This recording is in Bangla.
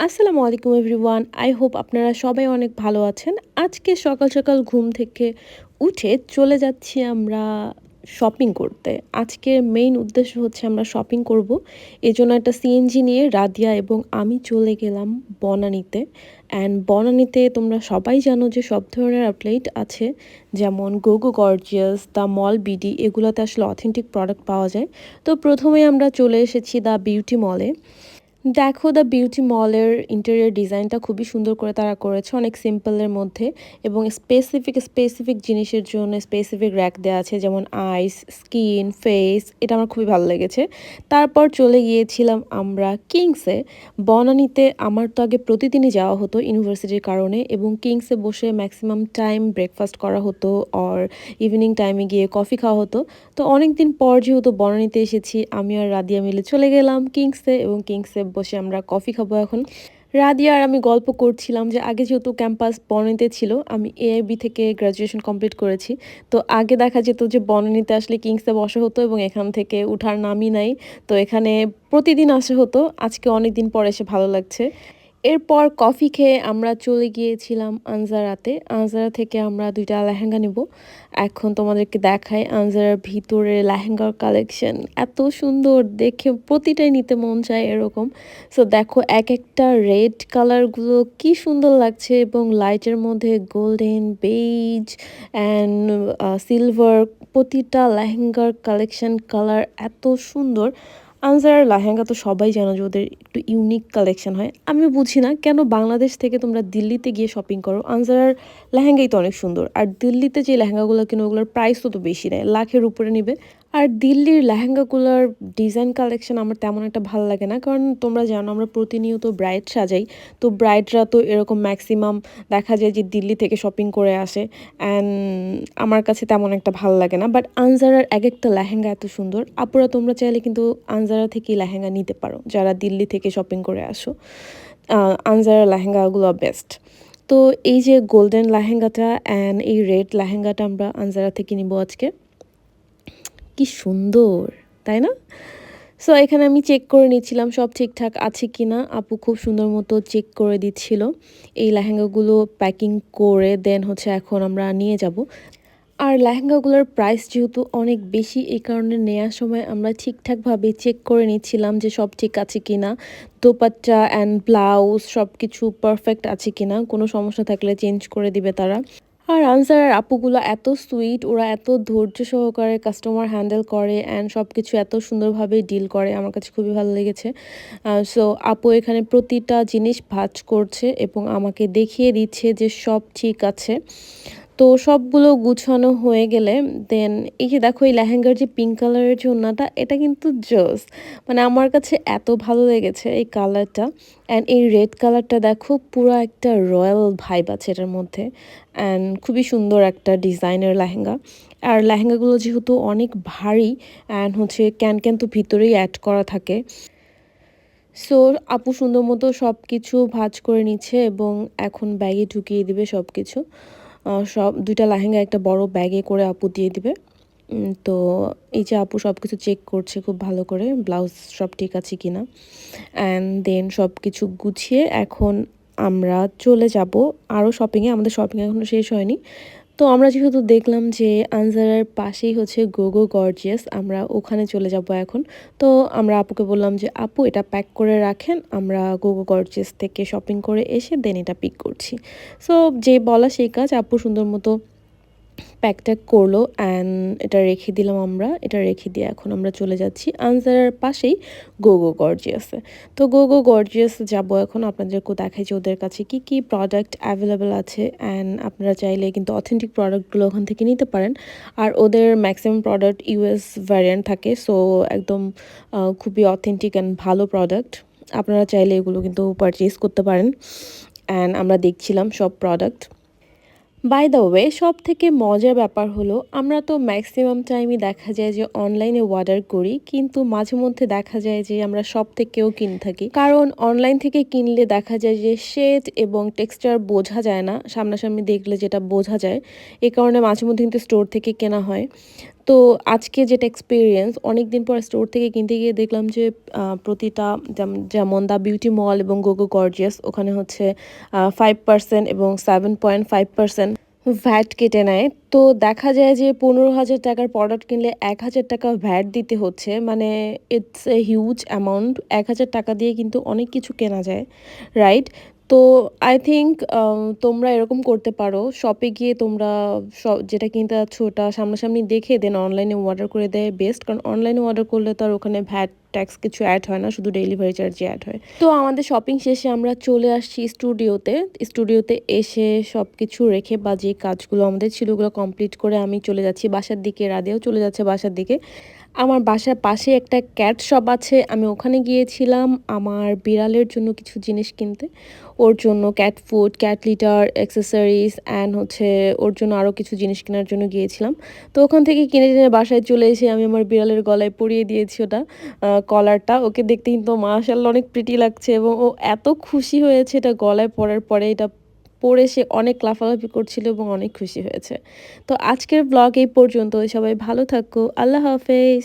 আসসালামু আলাইকুম এভরিওয়ান। আই হোপ আপনারা সবাই অনেক ভালো আছেন। আজকে সকাল সকাল ঘুম থেকে উঠে চলে যাচ্ছি আমরা শপিং করতে। আজকের মেইন উদ্দেশ্য হচ্ছে আমরা শপিং করব। এজন্য একটা সিএনজি নিয়ে রাদিয়া এবং আমি চলে গেলাম বনানীতে। অ্যান্ড বনানীতে তোমরা সবাই জানো যে সব ধরনের আউটলেট আছে, যেমন গোগো গর্জিয়াস, দ্য মল বিডি, এগুলোতে আসলে অথেন্টিক প্রোডাক্ট পাওয়া যায়। তো প্রথমেই আমরা চলে এসেছি দ্য বিউটি মলে। দেখো, দ্য বিউটি মলের ইন্টেরিয়র ডিজাইনটা খুবই সুন্দর করে তারা করেছে, অনেক সিম্পলের মধ্যে, এবং স্পেসিফিক জিনিসের জন্য স্পেসিফিক র্যাক দেওয়া আছে, যেমন আইস, স্কিন, ফেস। এটা আমার খুবই ভালো লেগেছে। তারপর চলে গিয়েছিলাম আমরা কিংসে। বনানীতে আমার তো আগে প্রতিদিনই যাওয়া হতো ইউনিভার্সিটির কারণে, এবং কিংসে বসে ম্যাক্সিমাম টাইম ব্রেকফাস্ট করা হতো, অর ইভিনিং টাইমে গিয়ে কফি খাওয়া হতো। তো অনেক দিন পর যেহেতু বনানীতে এসেছি, আমি আর রাদিয়া মিলে চলে গেলাম কিংসে, এবং কিংসে বসে আমরা কফি খাবো এখন। রাদিয়া আর আমি গল্প করছিলাম যে আগে যেহেতু ক্যাম্পাস বনানীতে ছিল, আমি এআইবি থেকে গ্র্যাজুয়েশন কমপ্লিট করেছি। তো আগে দেখা যেত যে বনানীতে আসলে কিংসে বসা হতো এবং এখান থেকে উঠার নামই নাই। তো এখানে প্রতিদিন আসা হতো। আজকে অনেক দিন পর এসে ভালো লাগছে। এরপর কফি খেয়ে আমরা চলে গিয়েছিলাম আনজারাতে। আনজারা থেকে আমরা ২টা লেহেঙ্গা নেব। এখন তোমাদেরকে দেখাই আনজারার ভিতরে লেহেঙ্গার কালেকশন। এত সুন্দর দেখে প্রতিটাই নিতে মন চায় এরকম। সো দেখো, এক একটা রেড কালারগুলো কি সুন্দর লাগছে, এবং লাইটের মধ্যে গোল্ডেন, বেজ অ্যান্ড সিলভার, প্রতিটা লেহেঙ্গার কালেকশন কালার এত সুন্দর। আনজারার লেহেঙ্গা তো সবাই জানো যে ওদের একটু ইউনিক কালেকশন হয়। আমি বুঝি না কেন বাংলাদেশ থেকে তোমরা দিল্লিতে গিয়ে শপিং করো। আনজারার লেহেঙ্গাই তো অনেক সুন্দর, আর দিল্লিতে যে লেহেঙ্গাগুলো কিনো ওগুলোর প্রাইসও তো বেশি নেয়, লাখের উপরে নিবে। আর দিল্লির লেহেঙ্গাগুলোর ডিজাইন কালেকশন আমার তেমন একটা ভালো লাগে না, কারণ তোমরা জানো আমরা প্রতিনিয়ত ব্রাইড সাজাই। তো ব্রাইডরা তো এরকম ম্যাক্সিমাম দেখা যায় যে দিল্লি থেকে শপিং করে আসে, অ্যান্ড আমার কাছে তেমন একটা ভালো লাগে না। বাট আনজারার এক একটা লেহেঙ্গা এত সুন্দর। আপুরা তোমরা চাইলে কিন্তু আনজারা থেকেই লেহেঙ্গা নিতে পারো যারা দিল্লি থেকে শপিং করে আসো। আনজারার লেহেঙ্গাগুলো বেস্ট। তো এই যে গোল্ডেন লেহেঙ্গাটা অ্যান্ড এই রেড লেহেঙ্গাটা আমরা আনজারা থেকে নিব আজকে। কি সুন্দর, তাই না? সো এখানে আমি চেক করে নিচ্ছিলাম সব ঠিকঠাক আছে কিনা। আপু খুব সুন্দর মতো চেক করে দিচ্ছিল। এই লেহেঙ্গাগুলো প্যাকিং করে দেন হচ্ছে এখন আমরা নিয়ে যাব। আর লেহেঙ্গাগুলোর প্রাইস যেহেতু অনেক বেশি, এই কারণে নেওয়ার সময় আমরা ঠিকঠাকভাবে চেক করে নিচ্ছিলাম যে সব ঠিক আছে কিনা, দোপাট্টা অ্যান্ড ব্লাউজ সব কিছু পারফেক্ট আছে কিনা, কোনো সমস্যা থাকলে চেঞ্জ করে দিবে তারা। আর আনসারের আপুগুলো এত সুইট, ওরা এত ধৈর্য সহকারে কাস্টমার হ্যান্ডেল করে অ্যান্ড সব কিছু এত সুন্দরভাবে ডিল করে, আমার কাছে খুবই ভালো লেগেছে। সো আপু এখানে প্রতিটা জিনিস ভাঁজ করছে এবং আমাকে দেখিয়ে দিচ্ছে যে সব ঠিক আছে। তো সবগুলো গুছানো হয়ে গেলে দেন এই যে দেখো, এই লেহেঙ্গার যে পিঙ্ক কালারের যে ওড়নাটা, এটা কিন্তু জোস। মানে আমার কাছে এত ভালো লেগেছে এই কালারটা। অ্যান্ড এই রেড কালারটা দেখো, পুরো একটা রয়্যাল ভাইব আছে এটার মধ্যে, অ্যান্ড খুবই সুন্দর একটা ডিজাইনের লেহেঙ্গা। আর লেহেঙ্গাগুলো যেহেতু অনেক ভারী অ্যান্ড হচ্ছে ক্যান ক্যান তো ভিতরেই অ্যাড করা থাকে। সো আপু সুন্দর মতো সব কিছু ভাঁজ করে নিচ্ছে এবং এখন ব্যাগে ঢুকিয়ে দিবে সব কিছু। সব ২টা লেহেঙ্গা একটা বড় ব্যাগে করে আপু দিয়ে দিবে। তো এই যে আপু সব কিছু চেক করছে খুব ভালো করে, ব্লাউজ সব ঠিক আছে কিনা। অ্যান্ড দেন সব কিছু গুছিয়ে এখন আমরা চলে যাব আরও শপিংয়ে। আমাদের শপিং এখনও শেষ হয়নি। তো আমরা যেহেতু দেখলাম যে আনজারার পাশেই হচ্ছে গোগো গর্জিয়াস, আমরা ওখানে চলে যাব এখন। তো আমরা আপুকে বললাম যে আপু এটা প্যাক করে রাখেন, আমরা গোগো গর্জিয়াস থেকে শপিং করে এসে দেন এটা পিক করছি। সো যে বলা সেই কাজ, আপু সুন্দর মতো প্যাক ট্যাক করলো অ্যান্ড এটা রেখে দিলাম আমরা। এটা রেখে দিয়ে এখন আমরা চলে যাচ্ছি আনজারার পাশেই গোগো গর্জিয়াসে। তো গোগো গর্জিয়াস যাবো এখন, আপনাদেরকেও দেখাই যে ওদের কাছে কি কি প্রোডাক্ট অ্যাভেলেবেল আছে, অ্যান্ড আপনারা চাইলে কিন্তু অথেন্টিক প্রোডাক্টগুলো ওখান থেকে নিতে পারেন। আর ওদের ম্যাক্সিমাম প্রোডাক্ট ইউএস ভ্যারিয়েন্ট থাকে, সো একদম খুবই অথেন্টিক অ্যান্ড ভালো প্রোডাক্ট। আপনারা চাইলে এগুলো কিন্তু পারচেজ করতে পারেন। অ্যান্ড আমরা দেখছিলাম সব প্রোডাক্ট। বাই দ্য ওয়ে, সব থেকে মজার ব্যাপার হলো আমরা তো ম্যাক্সিমাম টাইমই দেখা যায় যে অনলাইনে অর্ডার করি, কিন্তু মাঝে মধ্যে দেখা যায় যে আমরা শপ থেকেও কিনে থাকি, কারণ অনলাইন থেকে কিনলে দেখা যায় যে শেড এবং টেক্সচার বোঝা যায় না, সামনাসামনি দেখলে যেটা বোঝা যায়। এই কারণে মাঝে মধ্যে কিন্তু স্টোর থেকে কেনা হয়। তো আজকে যেটা এক্সপেরিয়েন্স অনেকদিন পর স্টোর থেকে কিনতে গিয়ে দেখলাম যে প্রতিটা যেমন দ্য বিউটি মল এবং গোগো গর্জিয়াস ওখানে হচ্ছে 5% এবং 7.5% ভ্যাট কেটে নেয়। তো দেখা যায় যে ১৫,০০০ টাকার প্রোডাক্ট কিনলে ১,০০০ টাকা ভ্যাট দিতে হচ্ছে। মানে ইটস এ হিউজ অ্যামাউন্ট। ১,০০০ টাকা দিয়ে কিন্তু অনেক কিছু কেনা যায়, রাইট? তো আই থিংক তোমরা এরকম করতে পারো। শপে গিয়ে তোমরা যেটা কিনতে যাচ্ছ ওটা সামনাসামনি দেখে দেন অনলাইনে অর্ডার করে দেয় বেস্ট। কারণ অনলাইনে অর্ডার করলে তো আর ওখানে ভ্যাট ট্যাক্স কিছু অ্যাড হয় না, শুধু ডেলিভারি চার্জই অ্যাড হয়। তো আমাদের শপিং শেষে আমরা চলে আসছি স্টুডিওতে। স্টুডিওতে এসে সবকিছু রেখে বা যে কাজগুলো আমাদের ছিল ওগুলো কমপ্লিট করে আমি চলে যাচ্ছি বাসার দিকে। রাধেও চলে যাচ্ছে বাসার দিকে। আমার বাসার পাশে একটা ক্যাট শপ আছে। আমি ওখানে গিয়েছিলাম আমার বিড়ালের জন্য কিছু জিনিস কিনতে। ওর জন্য cat food, cat litre, accessories and হচ্ছে ওর জন্য আরও কিছু জিনিস কেনার জন্য গিয়েছিলাম। তো ওখান থেকে কিনে টিনে বাসায় চলে এসে আমি আমার বিড়ালের গলায় পরিয়ে দিয়েছি ওটা কলারটা। ওকে দেখতে কিন্তু মাশাআল্লাহ অনেক প্রিটি লাগছে এবং ও এত খুশি হয়েছে এটা গলায় পরার পরে। এটা পরে সে অনেক লাফালাফি করছিল এবং অনেক খুশি হয়েছে। তো আজকের ব্লগ এই পর্যন্তই। সবাই ভালো থাকো। আল্লাহ হাফেজ।